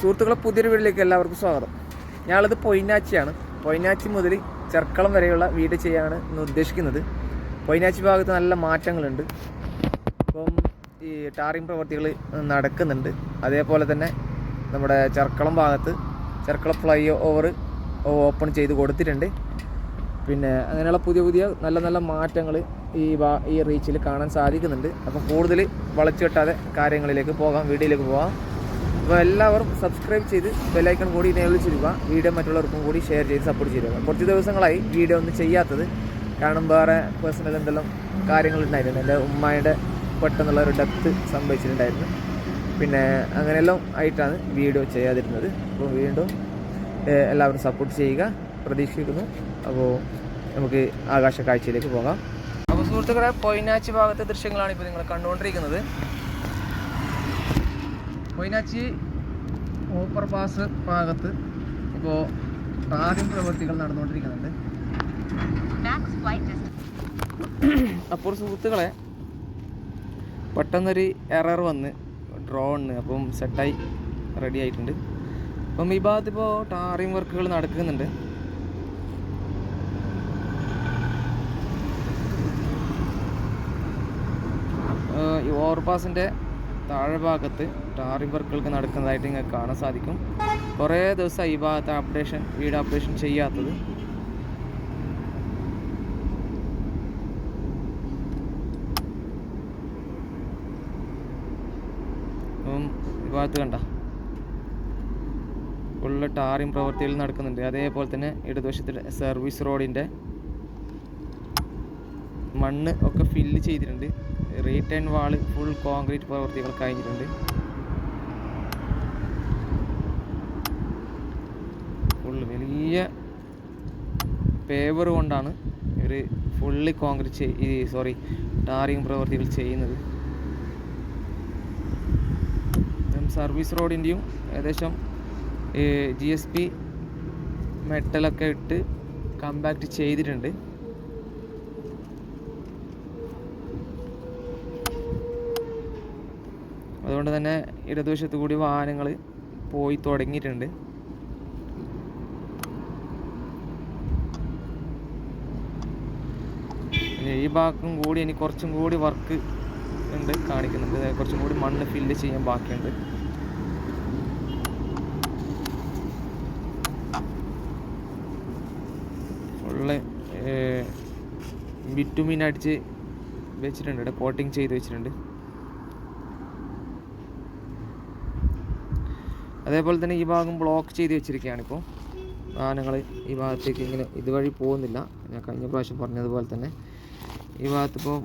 സുഹൃത്തുക്കളെ പുതിയൊരു വീട്ടിലേക്ക് എല്ലാവർക്കും സ്വാഗതം. ഞങ്ങളത് പൊയിനാച്ചിയാണ്. പൊയിനാച്ചി മുതൽ ചെർക്കളം വരെയുള്ള വീട് ചെയ്യാനാണ് ഇന്ന് ഉദ്ദേശിക്കുന്നത്. പൊയിനാച്ചി ഭാഗത്ത് നല്ല മാറ്റങ്ങളുണ്ട്. ഇപ്പം ഈ ടാറിങ് പ്രവൃത്തികൾ നടക്കുന്നുണ്ട്. അതേപോലെ തന്നെ നമ്മുടെ ചെർക്കളം ഭാഗത്ത് ചെർക്കളം ഫ്ലൈ ഓവർ ഓപ്പൺ ചെയ്ത് കൊടുത്തിട്ടുണ്ട്. പിന്നെ അങ്ങനെയുള്ള പുതിയ നല്ല നല്ല മാറ്റങ്ങൾ ഈ റീച്ചിൽ കാണാൻ സാധിക്കുന്നുണ്ട്. അപ്പം കൂടുതൽ വളച്ചു കെട്ടാതെ കാര്യങ്ങളിലേക്ക് പോകാം, വീഡിയോയിലേക്ക് പോകാം. അപ്പോൾ എല്ലാവരും സബ്സ്ക്രൈബ് ചെയ്ത് ബെല്ലൈക്കൺ കൂടി വിളിച്ചിരിക്കുക. വീഡിയോ മറ്റുള്ളവർക്കും കൂടി ഷെയർ ചെയ്ത് സപ്പോർട്ട് ചെയ്യുക. കുറച്ച് ദിവസങ്ങളായി വീഡിയോ ഒന്നും ചെയ്യാത്തത്, കാരണം വേറെ പേഴ്സണൽ എന്തെല്ലാം കാര്യങ്ങളുണ്ടായിരുന്നു. എൻ്റെ ഉമ്മയുടെ പെട്ടെന്നുള്ള ഒരു ഡെത്ത് സംഭവിച്ചിട്ടുണ്ടായിരുന്നു. പിന്നെ അങ്ങനെയെല്ലാം ആയിട്ടാണ് വീഡിയോ ചെയ്യാതിരുന്നത്. അപ്പോൾ വീണ്ടും എല്ലാവരും സപ്പോർട്ട് ചെയ്യുക പ്രതീക്ഷിക്കുന്നു. അപ്പോൾ നമുക്ക് ആകാശ കാഴ്ചയിലേക്ക് പോകാം. അപ്പോൾ സുഹൃത്തുക്കളെ, പൊയിനാച്ചി ഭാഗത്തെ ദൃശ്യങ്ങളാണ് ഇപ്പോൾ നിങ്ങൾ കണ്ടുകൊണ്ടിരിക്കുന്നത്. പൊയിനാച്ചി ഓപ്പർ പാസ് ഭാഗത്ത് ഇപ്പോൾ ടാറിങ് പ്രവൃത്തികൾ നടന്നുകൊണ്ടിരിക്കുന്നുണ്ട്. അപ്പോൾ സുഹൃത്തുക്കളെ, പെട്ടെന്നൊരു എറർ വന്ന് ഡ്രോണ് അപ്പം സെറ്റായി റെഡി ആയിട്ടുണ്ട്. അപ്പം ഈ ഭാഗത്ത് ഇപ്പോൾ ടാറിങ് വർക്കുകൾ നടക്കുന്നുണ്ട്. ഈ ഓവർപാസിൻ്റെ താഴെ ഭാഗത്ത് ടാറിങ് വർക്കുകൾക്ക് നടക്കുന്നതായിട്ട് നിങ്ങൾക്ക് കാണാൻ സാധിക്കും. കുറേ ദിവസം ഈ ഭാഗത്ത് വീട് അപ്ഡേഷൻ ചെയ്യാത്തത്. അപ്പം ഈ ഭാഗത്ത് കണ്ട ഫുള്ള് ടാറിങ് പ്രവൃത്തികൾ നടക്കുന്നുണ്ട്. അതേപോലെ തന്നെ ഇടതുവശത്ത് സർവീസ് റോഡിൻ്റെ മണ്ണ് ഒക്കെ ഫില്ല് ചെയ്തിട്ടുണ്ട്. റീടേൺ വാള് ഫുൾ കോൺക്രീറ്റ് പ്രവൃത്തികൾ കഴിഞ്ഞിട്ടുണ്ട്. ഫുള്ള് വലിയ പേവർ കൊണ്ടാണ് ഇവർ ഫുള്ളി ടാറിങ് പ്രവൃത്തികൾ ചെയ്യുന്നത്. സർവീസ് റോഡിൻ്റെയും ഏകദേശം GSP മെറ്റലൊക്കെ ഇട്ട് കമ്പാക്ട് ചെയ്തിട്ടുണ്ട്. അതുകൊണ്ട് തന്നെ ഇടതുവശത്ത് കൂടി വാഹനങ്ങൾ പോയി തുടങ്ങിയിട്ടുണ്ട്. ഈ ഭാഗം കൂടി ഇനി കുറച്ചും കൂടി വർക്ക് ഉണ്ട് കാണിക്കുന്നുണ്ട്. കുറച്ചും കൂടി മണ്ണ് ഫില്ല് ചെയ്യാൻ ബാക്കിയുണ്ട്. ഫുള്ള് ബിറ്റുമിൻ അടിച്ച് വെച്ചിട്ടുണ്ട്. ഇവിടെ കോട്ടിങ് ചെയ്ത് വെച്ചിട്ടുണ്ട്. അതേപോലെ തന്നെ ഈ ഭാഗം ബ്ലോക്ക് ചെയ്ത് വെച്ചിരിക്കുകയാണ്. ഇപ്പോൾ വാഹനങ്ങൾ ഈ ഭാഗത്തേക്ക് ഇങ്ങനെ ഇതുവഴി പോകുന്നില്ല. ഞാൻ കഴിഞ്ഞ പ്രാവശ്യം പറഞ്ഞതുപോലെ തന്നെ ഈ ഭാഗത്ത് ഇപ്പോൾ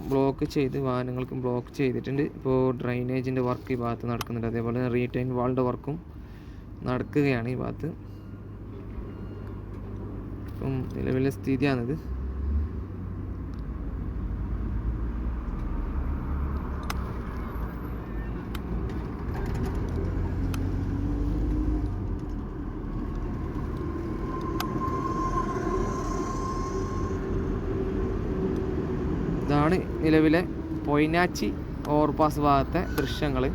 വാഹനങ്ങൾക്കും ബ്ലോക്ക് ചെയ്തിട്ടുണ്ട്. ഇപ്പോൾ ഡ്രൈനേജിൻ്റെ വർക്ക് ഈ ഭാഗത്ത് നടക്കുന്നുണ്ട്. അതേപോലെ തന്നെ റീടൈൻ വാളിൻ്റെ വർക്കും നടക്കുകയാണ് ഈ ഭാഗത്ത്. ഇപ്പം നിലവിലെ സ്ഥിതിയാണിത്. ഇതാണ് നിലവിലെ പൊയിനാച്ചി ഓവർപാസ് ഭാഗത്തെ ദൃശ്യങ്ങൾ.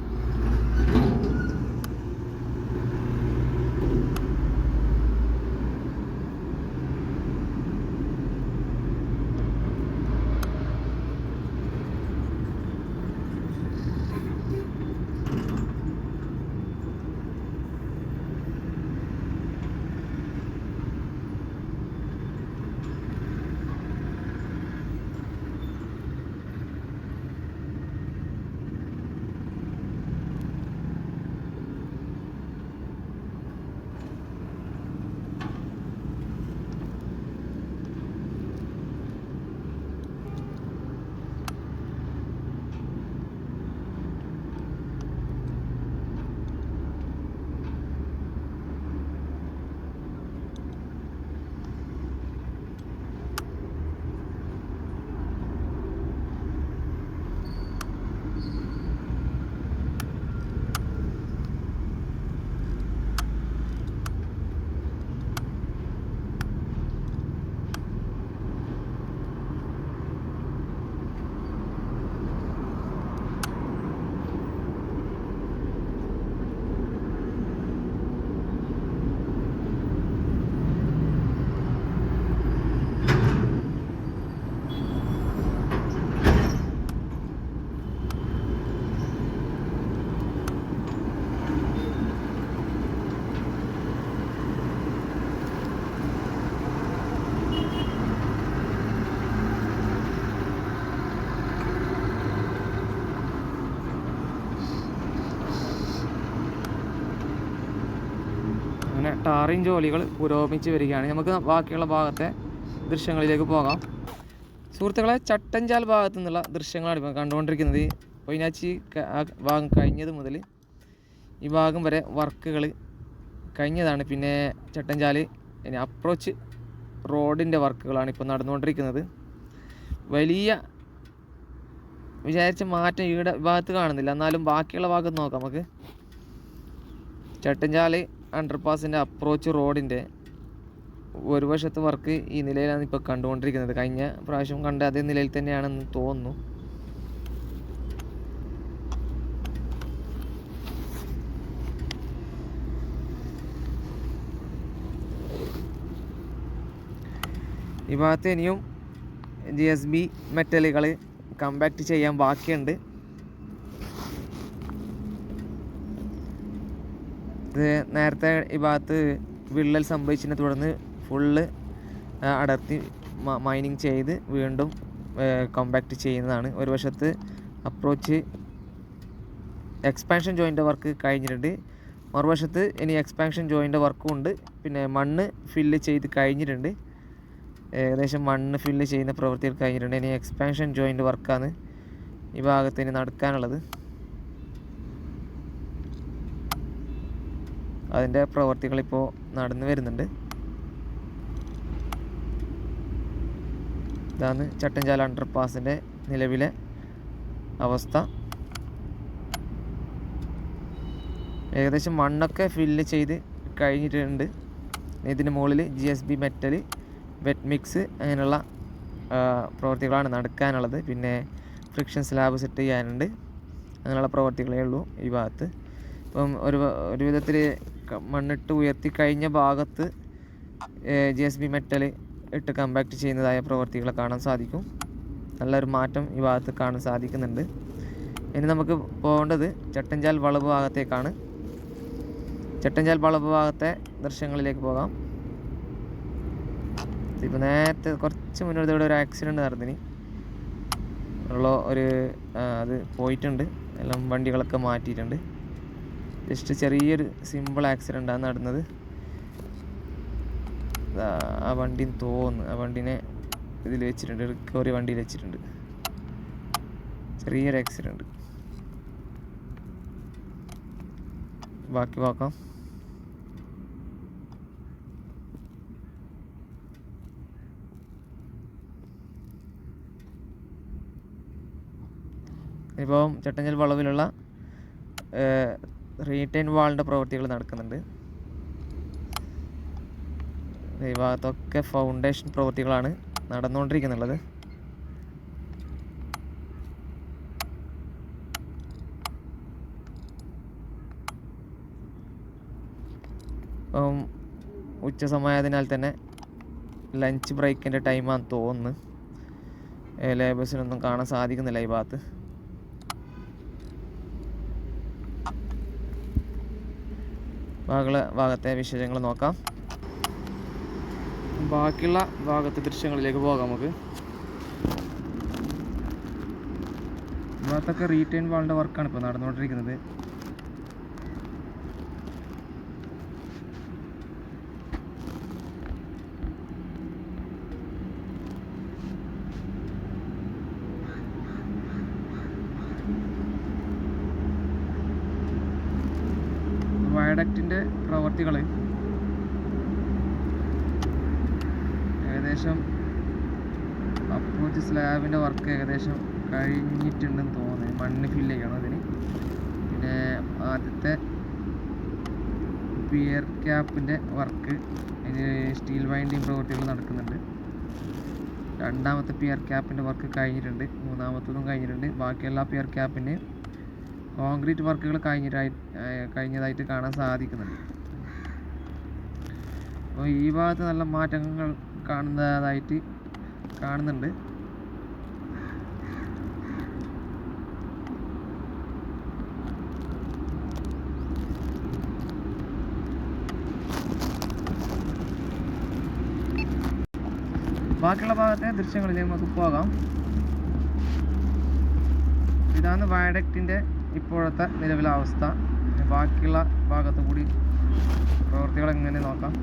ടാറിങ് ജോലികൾ പുരോഗമിച്ച് വരികയാണ്. നമുക്ക് ബാക്കിയുള്ള ഭാഗത്തെ ദൃശ്യങ്ങളിലേക്ക് പോകാം. സുഹൃത്തുക്കളെ, ചട്ടഞ്ചാൽ ഭാഗത്തു നിന്നുള്ള ദൃശ്യങ്ങളാണ് ഇപ്പോൾ കണ്ടുകൊണ്ടിരിക്കുന്നത്. പൊയിനാച്ചി ഭാഗം കഴിഞ്ഞത് മുതൽ ഈ ഭാഗം വരെ വർക്കുകൾ കഴിഞ്ഞതാണ്. പിന്നെ ചട്ടഞ്ചാൽ ഇനി അപ്രോച്ച് റോഡിൻ്റെ വർക്കുകളാണ് ഇപ്പോൾ നടന്നുകൊണ്ടിരിക്കുന്നത്. വലിയ വിചാരിച്ച മാറ്റം ഈ ഭാഗത്ത് കാണുന്നില്ല. എന്നാലും ബാക്കിയുള്ള ഭാഗത്ത് നോക്കാം നമുക്ക്. ചട്ടഞ്ചാൽ അണ്ടർപാസിൻ്റെ അപ്രോച്ച് റോഡിൻ്റെ ഒരു വശത്ത് വർക്ക് ഈ നിലയിലാണ് ഇപ്പോൾ കണ്ടുകൊണ്ടിരിക്കുന്നത്. കഴിഞ്ഞ പ്രാവശ്യം കണ്ട അതേ നിലയിൽ തന്നെയാണെന്ന് തോന്നുന്നു. ഈ ഭാഗത്ത് ഇനിയും GSB മെറ്റലുകൾ കമ്പാക്ട് ചെയ്യാൻ ബാക്കിയുണ്ട്. ഇത് നേരത്തെ ഈ ഭാഗത്ത് വിള്ളൽ സംഭവിച്ചതിനെ തുടർന്ന് ഫുള്ള് അടർത്തി മൈനിങ് ചെയ്ത് വീണ്ടും കോമ്പാക്റ്റ് ചെയ്യുന്നതാണ്. ഒരു വശത്ത് അപ്രോച്ച് എക്സ്പാൻഷൻ ജോയിൻ്റ് വർക്ക് കഴിഞ്ഞിട്ടുണ്ട്. മറുവശത്ത് ഇനി എക്സ്പാൻഷൻ ജോയിൻ്റ് വർക്കും ഉണ്ട്. പിന്നെ മണ്ണ് ഫില്ല് ചെയ്ത് കഴിഞ്ഞിട്ടുണ്ട്. ഏകദേശം മണ്ണ് ഫില്ല് ചെയ്യുന്ന പ്രവൃത്തികൾ കഴിഞ്ഞിട്ടുണ്ട്. ഇനി എക്സ്പാൻഷൻ ജോയിൻ്റ് വർക്കാണ് ഈ ഭാഗത്ത് ഇനി നടക്കാനുള്ളത്. അതിൻ്റെ പ്രവൃത്തികളിപ്പോൾ നടന്നു വരുന്നുണ്ട്. ഇതാണ് ചട്ടഞ്ചാൽ അണ്ടർപാസിൻ്റെ നിലവിലെ അവസ്ഥ. ഏകദേശം മണ്ണൊക്കെ ഫില്ല് ചെയ്ത് കഴിഞ്ഞിട്ടുണ്ട്. ഇതിന് മുകളിൽ GSB മെറ്റൽ, വെറ്റ് മിക്സ് അങ്ങനെയുള്ള പ്രവൃത്തികളാണ് നടക്കാനുള്ളത്. പിന്നെ ഫ്രിക്ഷൻ സ്ലാബ് സെറ്റ് ചെയ്യാനുണ്ട്. അങ്ങനെയുള്ള പ്രവൃത്തികളേ ഉള്ളൂ ഈ ഭാഗത്ത്. ഇപ്പം ഒരു വിധത്തിൽ മണ്ണിട്ട് ഉയർത്തി കഴിഞ്ഞ ഭാഗത്ത് GSB മെറ്റൽ ഇട്ട് കമ്പാക്ട് ചെയ്യുന്നതായ പ്രവൃത്തികൾ കാണാൻ സാധിക്കും. നല്ലൊരു മാറ്റം ഈ ഭാഗത്ത് കാണാൻ സാധിക്കുന്നുണ്ട്. ഇനി നമുക്ക് പോകേണ്ടത് ചട്ടഞ്ചാൽ വളവ് ഭാഗത്തേക്കാണ്. ചട്ടഞ്ചാൽ വളവ് ഭാഗത്തെ ദൃശ്യങ്ങളിലേക്ക് പോകാം. ഇപ്പോൾ നേരത്തെ കുറച്ച് മുന്നോട്ട് ഒരു ആക്സിഡൻറ്റ് നടന്നിന് ഉള്ള അത് പോയിട്ടുണ്ട്. എല്ലാം വണ്ടികളൊക്കെ മാറ്റിയിട്ടുണ്ട്. ജസ്റ്റ് ചെറിയൊരു സിമ്പിൾ ആക്സിഡൻ്റാണ് നടന്നത്. ആ വണ്ടി തോന്നുന്നു, ആ വണ്ടിനെ ഇതിൽ വെച്ചിട്ടുണ്ട്, റിക്കവറി വണ്ടിയിൽ വെച്ചിട്ടുണ്ട്. ചെറിയൊരു ആക്സിഡൻറ്റ്. ബാക്കി നോക്കാം. ഇപ്പം ചട്ടഞ്ചാൽ വളവിലുള്ള റീറ്റെയിൻ വാളിൻ്റെ പ്രവൃത്തികൾ നടക്കുന്നുണ്ട്. ഈ ഭാഗത്തൊക്കെ ഫൗണ്ടേഷൻ പ്രവൃത്തികളാണ് നടന്നുകൊണ്ടിരിക്കുന്നുള്ളത്. ഇപ്പം ഉച്ച സമയമായതിനാൽ തന്നെ ലഞ്ച് ബ്രേക്കിൻ്റെ ടൈമാണെന്ന് തോന്നുന്നു. ലേബേഴ്സിനൊന്നും കാണാൻ സാധിക്കുന്നില്ല ഈ ഭാഗത്ത്. ഭാഗത്തെ വിശേഷങ്ങൾ നോക്കാം. ബാക്കിയുള്ള ഭാഗത്തെ ദൃശ്യങ്ങളിലേക്ക് പോകാം നമുക്ക്. ഭാഗത്തൊക്കെ റീറ്റെയിൻ വാളിൻ്റെ വർക്കാണ് ഇപ്പോൾ നടന്നുകൊണ്ടിരിക്കുന്നത്. വയഡക്റ്റിൻ്റെ പ്രവർത്തികൾ ഏകദേശം അപ്രോച്ച് സ്ലാബിൻ്റെ വർക്ക് ഏകദേശം കഴിഞ്ഞിട്ടുണ്ടെന്ന് തോന്നുന്നു. മണ്ണ് ഫില്ല് ചെയ്യണം അതിന്. പിന്നെ ആദ്യത്തെ പിയർ ക്യാപ്പിൻ്റെ വർക്ക്, ഇതിന് സ്റ്റീൽ വൈൻഡിങ് പ്രവൃത്തികൾ നടക്കുന്നുണ്ട്. രണ്ടാമത്തെ പിയർ ക്യാപ്പിൻ്റെ വർക്ക് കഴിഞ്ഞിട്ടുണ്ട്. മൂന്നാമത്തതും കഴിഞ്ഞിട്ടുണ്ട്. ബാക്കിയെല്ലാ പിയർ ക്യാപ്പിൻ്റെ കോൺക്രീറ്റ് വർക്കുകൾ കഴിഞ്ഞതായിട്ട് കാണാൻ സാധിക്കുന്നുണ്ട്. അപ്പോൾ ഈ ഭാഗത്ത് നല്ല മാറ്റങ്ങൾ കാണുന്നുണ്ട്. ബാക്കിയുള്ള ഭാഗത്തെ ദൃശ്യങ്ങളിലേക്ക് നമുക്ക് പോകാം. ഇതാണ് വയഡക്റ്റിൻ്റെ ഇപ്പോഴത്തെ നിലവിലെ അവസ്ഥ. ബാക്കിയുള്ള ഭാഗത്തു കൂടി പ്രവൃത്തികൾ എങ്ങനെ നോക്കാം.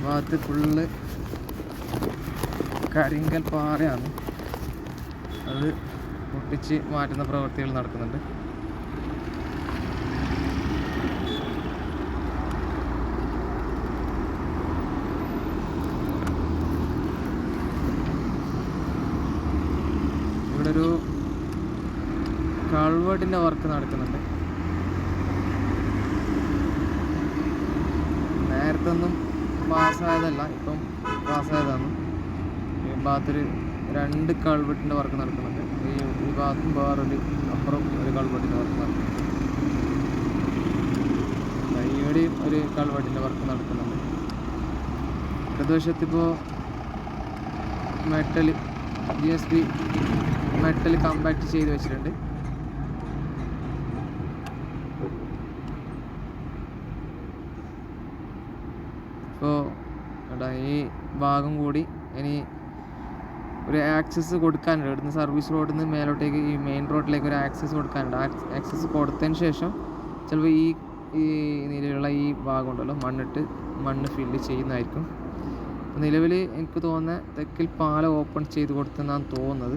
ഭാഗത്ത് ഫുള്ള് കരിങ്കൽ പാറയാണ്. അത് പൊട്ടിച്ച് മാറ്റുന്ന പ്രവൃത്തികൾ നടക്കുന്നുണ്ട്. ഇവിടെ ഒരു കൾവേർട്ടിൻ്റെ വർക്ക് നടക്കുന്നുണ്ട്. നേരത്തെ ഒന്നും പാസ്സായതല്ല, ഇപ്പം പാസ്സായതാണ്. ഈ ഭാഗത്തൊരു 2 കൾവെട്ടിൻ്റെ വർക്ക് നടക്കുന്നുണ്ട്. ഈ ഭാഗത്തും വേറൊരു അപ്പുറം ഒരു കൾവെട്ടിൻ്റെ വർക്ക് നടക്കുന്നുണ്ട്. ഇവിടെയും ഒരു കൾവെട്ടിൻ്റെ വർക്ക് നടക്കുന്നുണ്ട്. ഇടതുവശത്തിപ്പോൾ മെറ്റൽ GSB മെറ്റൽ കമ്പാക്ട് ചെയ്ത് വെച്ചിട്ടുണ്ട്. ഇപ്പോൾ ഈ ഭാഗം കൂടി ഇനി ഒരു ആക്സസ് കൊടുക്കാനുണ്ട്. ഇവിടുന്ന് സർവീസ് റോഡിൽ നിന്ന് മേലോട്ടേക്ക് ഈ മെയിൻ റോഡിലേക്ക് ഒരു ആക്സസ് കൊടുക്കാനുണ്ട്. ആക്സസ് കൊടുത്തതിന് ശേഷം ചിലപ്പോൾ ഈ നിലവിലുള്ള ഈ ഭാഗം ഉണ്ടല്ലോ മണ്ണ് ഫില്ല് ചെയ്യുന്നതായിരിക്കും. നിലവിൽ എനിക്ക് തോന്നുന്നത് തെക്കിൽ പാലം ഓപ്പൺ ചെയ്ത് കൊടുത്തെന്നാണ് തോന്നുന്നത്.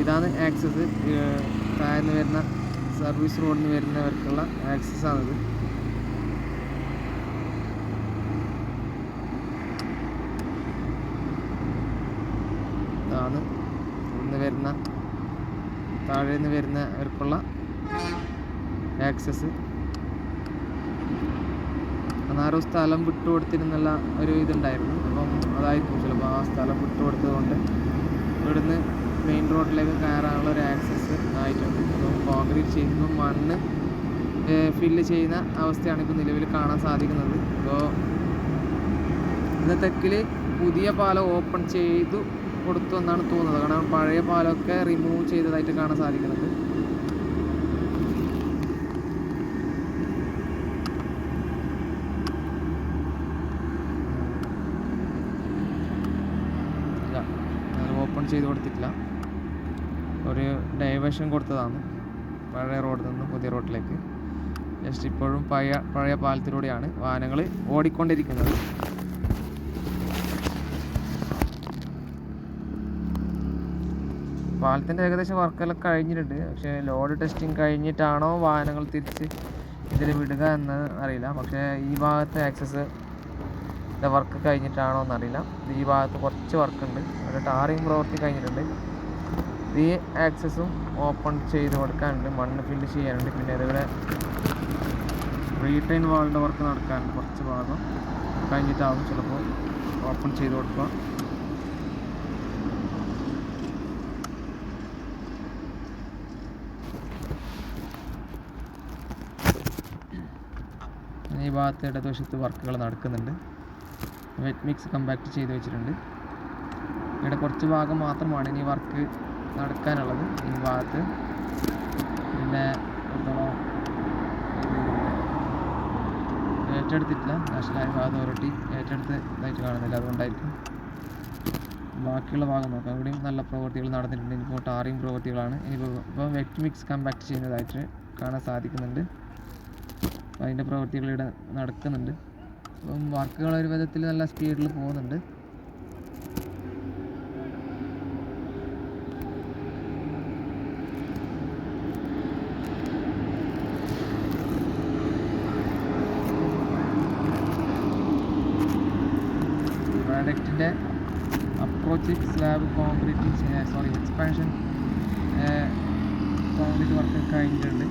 ഇതാണ് ആക്സസ്. താഴ്ന്ന് വരുന്ന സർവീസ് റോഡിൽ നിന്ന് വരുന്നവർക്കുള്ള ആക്സസ്സാണിത്. ഇതാണ് ഇന്ന് വരുന്ന താഴെ നിന്ന് വരുന്നവർക്കുള്ള ആക്സസ്. അന്നാരോ സ്ഥലം വിട്ടുകൊടുത്തിരുന്നുള്ള ഒരു ഇതുണ്ടായിരുന്നു. അപ്പം അതായിരിക്കും ചിലപ്പോൾ ആ സ്ഥലം വിട്ടുകൊടുത്തതുകൊണ്ട് ഇവിടുന്ന് മെയിൻ റോഡിലേക്ക് കയറാനുള്ള ഒരു ആക്സസ് ആയിട്ടുണ്ട്. അപ്പോൾ കോൺക്രീറ്റ് ചെയ്യുമ്പോൾ മണ്ണ് ഫില്ല് ചെയ്യുന്ന അവസ്ഥയാണ് ഇപ്പോൾ നിലവിൽ കാണാൻ സാധിക്കുന്നത്. അപ്പോൾ ഇന്ന് തെക്കിൽ പുതിയ പാലം ഓപ്പൺ ചെയ്തു കൊടുത്തു എന്നാണ് തോന്നുന്നത്. കാരണം പഴയ പാലമൊക്കെ റിമൂവ് ചെയ്തതായിട്ട് കാണാൻ സാധിക്കുന്നുണ്ട്. ഓപ്പൺ ചെയ്ത് കൊടുത്തിട്ടില്ല, ഒരു ഡൈവേഷൻ കൊടുത്തതാണ് പഴയ റോഡിൽ നിന്ന് പുതിയ റോഡിലേക്ക്. ജസ്റ്റ് ഇപ്പോഴും പഴയ പാലത്തിലൂടെയാണ് വാഹനങ്ങൾ ഓടിക്കൊണ്ടിരിക്കുന്നത്. പാലത്തിൻ്റെ ഏകദേശം വർക്കെല്ലാം കഴിഞ്ഞിട്ടുണ്ട്. പക്ഷേ ലോഡ് ടെസ്റ്റിംഗ് കഴിഞ്ഞിട്ടാണോ വാഹനങ്ങൾ തിരിച്ച് ഇതിൽ വിടുക എന്ന് അറിയില്ല. പക്ഷേ ഈ ഭാഗത്ത് ആക്സസ് വർക്ക് കഴിഞ്ഞിട്ടാണോ എന്നറിയില്ല. ഈ ഭാഗത്ത് കുറച്ച് വർക്കുണ്ട്. അവിടെ ടാറിങ് പ്രവൃത്തി കഴിഞ്ഞിട്ടുണ്ട്. ഈ ആക്സസും ഓപ്പൺ ചെയ്ത് കൊടുക്കാനുണ്ട്, മണ്ണ് ഫില്ല് ചെയ്യാനുണ്ട്. പിന്നെ അതുപോലെ റീട്രെയിൻ വാളിൻ്റെ വർക്ക് നടക്കാനുണ്ട്. കുറച്ച് ഭാഗം കഴിഞ്ഞിട്ടാവും ചിലപ്പോൾ ഓപ്പൺ ചെയ്ത് കൊടുക്കുക. ഈ ഭാഗത്ത് ഇടതുവശത്ത് വർക്കുകൾ നടക്കുന്നുണ്ട്. വെറ്റ് മിക്സ് കമ്പാക്ട് ചെയ്ത് വെച്ചിട്ടുണ്ട്. ഇവിടെ കുറച്ച് ഭാഗം മാത്രമാണ് ഇനി വർക്ക് നടക്കാനുള്ളത് ഈ ഭാഗത്ത്. പിന്നെ ഏറ്റെടുത്തിട്ടില്ല, നാഷണൽ ഹൈവേ അതോറിറ്റി ഏറ്റെടുത്തതായിട്ട് കാണുന്നില്ല, അതുകൊണ്ടായിരിക്കും. ബാക്കിയുള്ള ഭാഗം നോക്കാം. ഇവിടെയും നല്ല പ്രവൃത്തികൾ നടന്നിട്ടുണ്ട്. ഇനിയിപ്പോൾ ടാറിങ് പ്രവൃത്തികളാണ്. ഇപ്പോൾ വെറ്റ് മിക്സ് കമ്പാക്ട് ചെയ്യുന്നതായിട്ട് കാണാൻ സാധിക്കുന്നുണ്ട്. അതിൻ്റെ പ്രവൃത്തികൾ ഇവിടെ നടക്കുന്നുണ്ട്. അപ്പം വർക്കുകൾ ഒരു വിധത്തിൽ നല്ല സ്പീഡിൽ പോകുന്നുണ്ട്. പ്രോഡക്റ്റിൻ്റെ approach slab expansion concrete work കഴിഞ്ഞിട്ടുണ്ട്.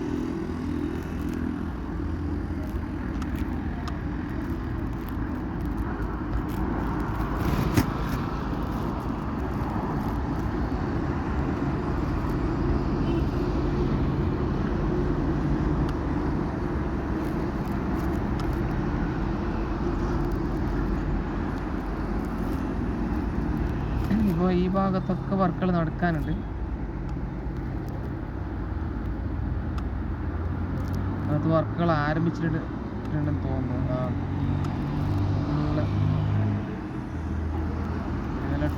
ഭാഗത്തൊക്കെ വർക്കുകൾ നടക്കാനുണ്ട്. അത് വർക്കുകൾ ആരംഭിച്ചിട്ടുണ്ടെന്ന് തോന്നുന്നു. ഫുള്ള്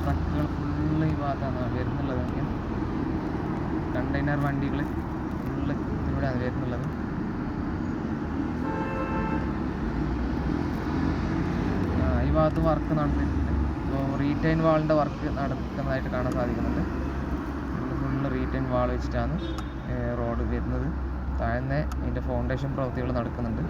ട്രക്കുകൾ ഫുള്ള് ഈ ഭാഗത്താണ് വരുന്നുള്ളത്. കണ്ടെയ്നർ വണ്ടികൾ ഫുള്ള് ഇതിലൂടെയാണ് വരുന്നുള്ളത്. ഈ ഭാഗത്ത് വർക്ക് നടന്നിട്ടുണ്ട്. ഇപ്പോൾ റീറ്റെയിൻ വാളിൻ്റെ വർക്ക് നടക്കുന്നതായിട്ട് കാണാൻ സാധിക്കുന്നുണ്ട്. ഫുള്ള് റീറ്റെയിൻ വാൾ വെച്ചിട്ടാണ് റോഡ് വരുന്നത്. താഴ്ന്ന അതിൻ്റെ ഫൗണ്ടേഷൻ പ്രവൃത്തികൾ നടക്കുന്നുണ്ട്.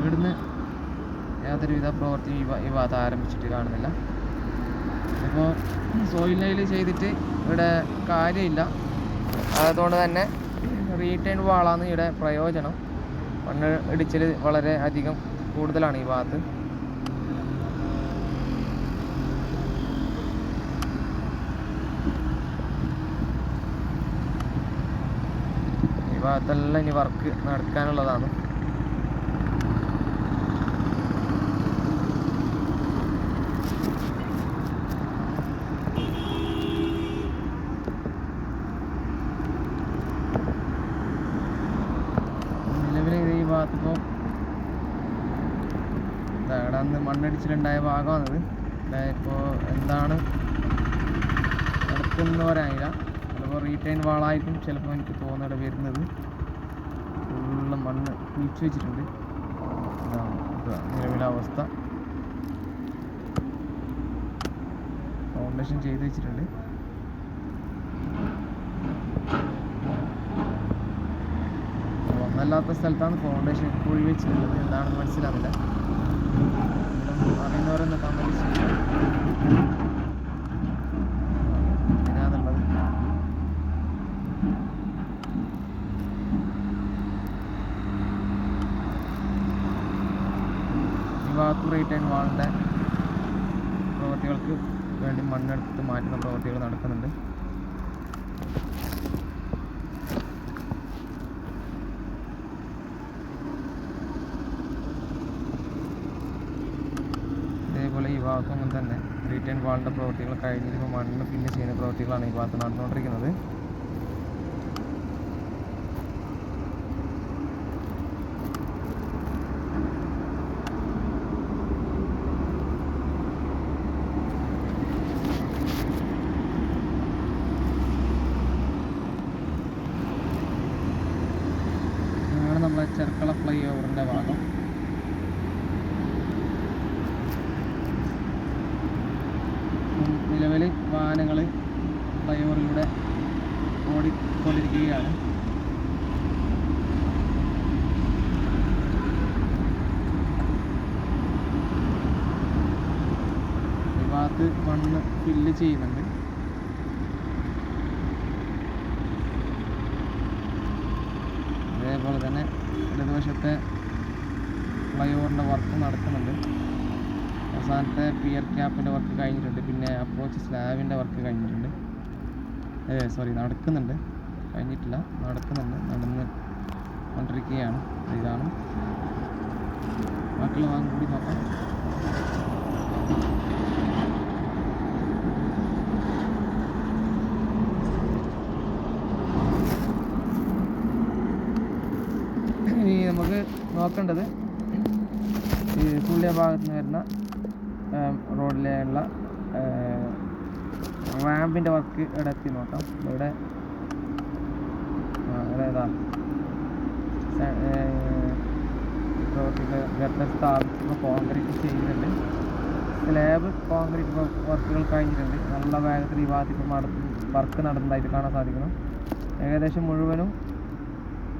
ഇവിടുന്ന് യാതൊരുവിധ പ്രവൃത്തിയും ഈ ഭാഗത്ത് ആരംഭിച്ചിട്ട് കാണുന്നില്ല. ഇപ്പോൾ സോയിൽ നെയിൽ ചെയ്തിട്ട് ഇവിടെ കാര്യമില്ല. അതുകൊണ്ട് തന്നെ റീറ്റെയിൻ വാളാണ് ഇവിടെ പ്രയോജനം. മണ്ണ് ഇടിച്ചിൽ വളരെ അധികം കൂടുതലാണ് ഈ ഭാഗത്ത്. ഈ ഭാഗത്തെല്ലാം ഇനി വർക്ക് നടക്കാനുള്ളതാണ്. ഈ ഭാഗത്തിപ്പോൾ ഇവിടെ അന്ന് മണ്ണടിച്ചിലുണ്ടായ ഭാഗമാണിത്. ഇപ്പോൾ എന്താണ് നടക്കുന്ന പറയാനില്ല. ചിലപ്പോൾ റീറ്റെയിൻ വാളായിരിക്കും ചിലപ്പോൾ എനിക്ക് തോന്നുന്നത് വരുന്നത്. ഫുള്ള് മണ്ണ് കുഴിച്ച് വെച്ചിട്ടുണ്ട്. നിലവിലെ അവസ്ഥ ഫൗണ്ടേഷൻ ചെയ്ത് വെച്ചിട്ടുണ്ട്. ഒന്നല്ലാത്ത സ്ഥലത്താണ് ഫൗണ്ടേഷൻ കുഴി വെച്ചിട്ടുള്ളത്. എന്താണെന്ന് മനസ്സിലാവില്ല. അറിയുന്നവരെന്ന് കമൻറ്റ് ചെയ്യുക എങ്ങനെയാണെന്നുള്ളത്. ഈ ഭാഗത്ത് റീറ്റെയിൻ വാളിൻ്റെ പ്രവൃത്തികൾക്ക് വേണ്ടി മണ്ണെടുത്ത് മാറ്റുന്ന പ്രവൃത്തികൾ നടക്കുന്നുണ്ട്. അതേപോലെ ഈ ഭാഗത്തും അങ്ങനെ തന്നെ റീറ്റെയിൻ വാളിൻ്റെ പ്രവൃത്തികൾ കഴിഞ്ഞിരിപ്പോൾ മണ്ണ് ഫില്ല് ചെയ്യുന്ന പ്രവൃത്തികളാണ് ഈ ഭാഗത്ത് നടന്നുകൊണ്ടിരിക്കുന്നത്. ഇതാണ് നമ്മളെ ചെർക്കള ഫ്ലൈ ഓവറിൻ്റെ ഭാഗം. നിലവിൽ വാഹനങ്ങൾ ഫ്ലൈ ഓവറിലൂടെ ഓടിക്കൊണ്ടിരിക്കുകയാണ്. ഈ ഭാഗത്ത് മണ്ണ് ഫില്ല് ചെയ്യുന്നുണ്ട്. അതേപോലെ തന്നെ ഇടതുവശത്തെ ഫ്ലൈ ഓവറിൻ്റെ വർക്ക് നടക്കുന്നുണ്ട്. അവസാനത്തെ പിയർ ക്യാപ്പിൻ്റെ വർക്ക് കഴിഞ്ഞിട്ടുണ്ട്. പിന്നെ അപ്രോച്ച് സ്ലാബിൻ്റെ വർക്ക് കഴിഞ്ഞിട്ടുണ്ട്. നടക്കുന്നുണ്ട്, കഴിഞ്ഞിട്ടില്ല, നടക്കുന്നുണ്ട്, നടന്ന് കൊണ്ടിരിക്കുകയാണ്. ഇതാണ് ബാക്കിയുള്ള ഭാഗം കൂടി നോക്കാം. ഇനി നമുക്ക് നോക്കേണ്ടത് ഈ തുള്ളിയ ഭാഗത്ത് നിന്ന് വരുന്ന റോഡിലുള്ള റാമ്പിൻ്റെ വർക്ക് ഇവിടെ എത്തി നോക്കാം. ഇവിടെ ഏതാ ഗർഡർ സ്ഥാപിച്ചിപ്പോൾ കോൺക്രീറ്റ് ചെയ്യുന്നുണ്ട്. സ്ലാബ് കോൺക്രീറ്റ് വർക്കുകൾ കഴിഞ്ഞിട്ടുണ്ട്. നല്ല വേഗത്തിൽ ഈ ഭാഗത്ത് ഇപ്പം വർക്ക് നടന്നതായിട്ട് കാണാൻ സാധിക്കുന്നു. ഏകദേശം മുഴുവനും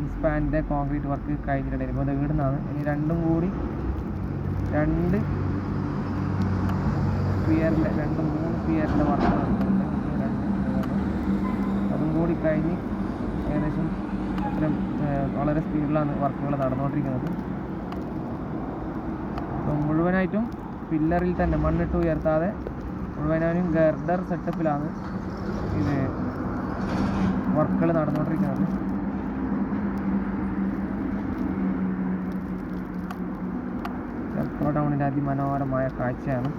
ഈ സ്പാനിൻ്റെ കോൺക്രീറ്റ് വർക്ക് കഴിഞ്ഞിട്ടുണ്ട്. ഇപ്പോൾ അത് ഇവിടുന്നാണ്. ഇനി രണ്ടും കൂടി രണ്ട് മൂന്ന് പിയറിൻ്റെ വർക്ക് നടക്കുന്നുണ്ട്. അതും കൂടി കഴിഞ്ഞ് ഏകദേശം വളരെ സ്പീഡിലാണ് വർക്കുകൾ നടന്നുകൊണ്ടിരിക്കുന്നത്. അപ്പം മുഴുവനായിട്ടും പില്ലറിൽ തന്നെ മണ്ണിട്ട് ഉയർത്താതെ മുഴുവനായും ഗർഡർ സെറ്റപ്പിലാണ് ഇത് വർക്കുകൾ നടന്നുകൊണ്ടിരിക്കുന്നത്. ചെർക്കള ടൗണിൻ്റെ അതിമനോഹരമായ കാഴ്ചയാണ്.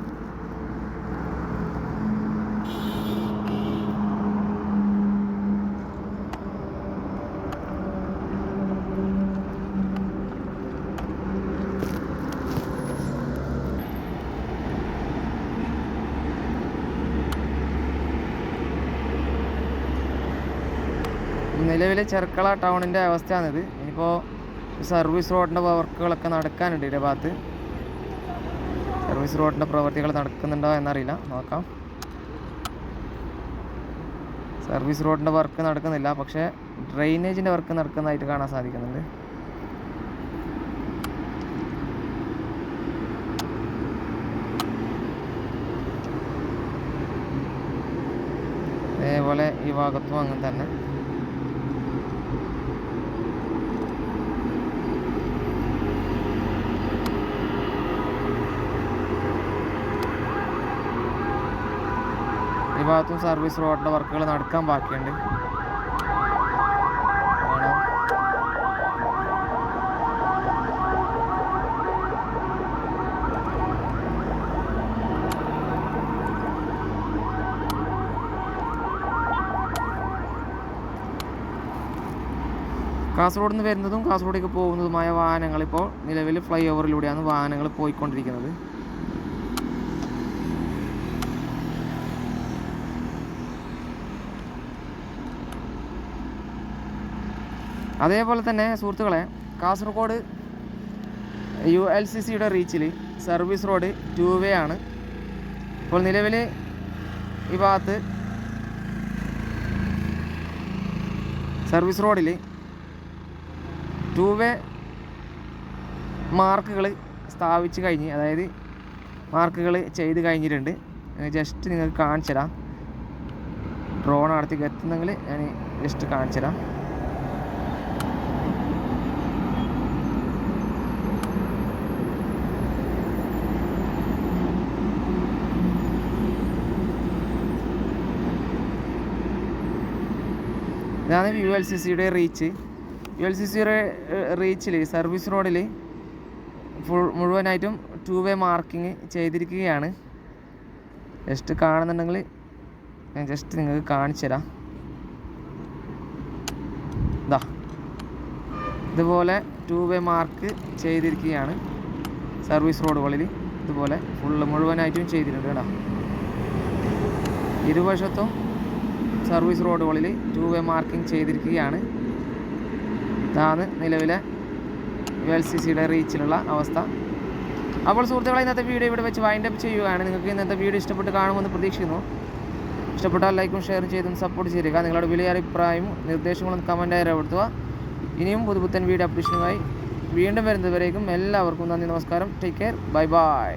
നിലവിലെ ചെർക്കള ടൗണിൻ്റെ അവസ്ഥയാണിത്. ഇനിയിപ്പോൾ സർവീസ് റോഡിൻ്റെ വർക്കുകളൊക്കെ നടക്കാനുണ്ട്. ഇതിൻ്റെ ഭാഗത്ത് സർവീസ് റോഡിൻ്റെ പ്രവൃത്തികൾ നടക്കുന്നുണ്ടോ എന്നറിയില്ല, നോക്കാം. സർവീസ് റോഡിൻ്റെ വർക്ക് നടക്കുന്നില്ല, പക്ഷേ ഡ്രെയിനേജിൻ്റെ വർക്ക് നടക്കുന്നതായിട്ട് കാണാൻ സാധിക്കുന്നുണ്ട്. അതേപോലെ ഈ ഭാഗത്തും അങ്ങനെ തന്നെ. ഈ ഭാഗത്തും സർവീസ് റോഡിൻ്റെ വർക്കുകൾ നടക്കാൻ ബാക്കിയുണ്ട്. കാസർഗോഡ് നിന്ന് വരുന്നതും കാസർഗോഡേക്ക് പോകുന്നതുമായ വാഹനങ്ങൾ ഇപ്പോൾ നിലവിൽ ഫ്ലൈ ഓവറിലൂടെയാണ് വാഹനങ്ങൾ പോയിക്കൊണ്ടിരിക്കുന്നത്. അതേപോലെ തന്നെ സുഹൃത്തുക്കളെ, കാസർഗോഡ് ULCCയുടെ റീച്ചിൽ സർവീസ് റോഡ് 2 വേ ആണ്. ഇപ്പോൾ നിലവിൽ ഈ ഭാഗത്ത് സർവീസ് റോഡിൽ 2 വേ മാർക്കുകൾ സ്ഥാപിച്ച് കഴിഞ്ഞ്, അതായത് മാർക്കുകൾ ചെയ്ത് കഴിഞ്ഞിട്ടുണ്ട്. ജസ്റ്റ് നിങ്ങൾക്ക് കാണിച്ചു തരാം. ഡ്രോൺ അടുത്തേക്ക് എത്തുന്നെങ്കിൽ ഞാൻ ജസ്റ്റ് കാണിച്ചു തരാം. ഇതാണ് ULCCയുടെ റീച്ച്. ULCCയുടെ റീച്ചിൽ സർവീസ് റോഡിൽ മുഴുവനായിട്ടും 2 വേ മാർക്കിങ് ചെയ്തിരിക്കുകയാണ്. ജസ്റ്റ് കാണുന്നുണ്ടെങ്കിൽ ഞാൻ ജസ്റ്റ് നിങ്ങൾക്ക് കാണിച്ചു തരാം. ഇതുപോലെ 2 വേ മാർക്ക് ചെയ്തിരിക്കുകയാണ് സർവീസ് റോഡുകളിൽ. ഇതുപോലെ മുഴുവനായിട്ടും ചെയ്തിട്ടുണ്ട് കേട്ടോ. ഇരുവശത്തും സർവീസ് റോഡുകളിൽ 2 വേ മാർക്കിംഗ് ചെയ്തിരിക്കുകയാണ്. ഇതാണ് നിലവിലെ ULCCയുടെ റീച്ചിലുള്ള അവസ്ഥ. അപ്പോൾ സുഹൃത്തുക്കളെ, ഇന്നത്തെ വീഡിയോ ഇവിടെ വെച്ച് വൈൻഡപ്പ് ചെയ്യുകയാണ്. നിങ്ങൾക്ക് ഇന്നത്തെ വീഡിയോ ഇഷ്ടപ്പെട്ട് കാണുമെന്ന് പ്രതീക്ഷിക്കുന്നു. ഇഷ്ടപ്പെട്ടാൽ ലൈക്കും ഷെയറും ചെയ്തും സപ്പോർട്ട് ചെയ്യുക. നിങ്ങളുടെ വലിയ അഭിപ്രായവും നിർദ്ദേശങ്ങളും കമൻറ്റായി രേഖപ്പെടുത്തുക. ഇനിയും പുതുപുത്തൻ വീഡിയോ അപ്ഡേഷനുമായി വീണ്ടും വരുന്നതുവരേക്കും എല്ലാവർക്കും നന്ദി, നമസ്കാരം. Take care, bye bye.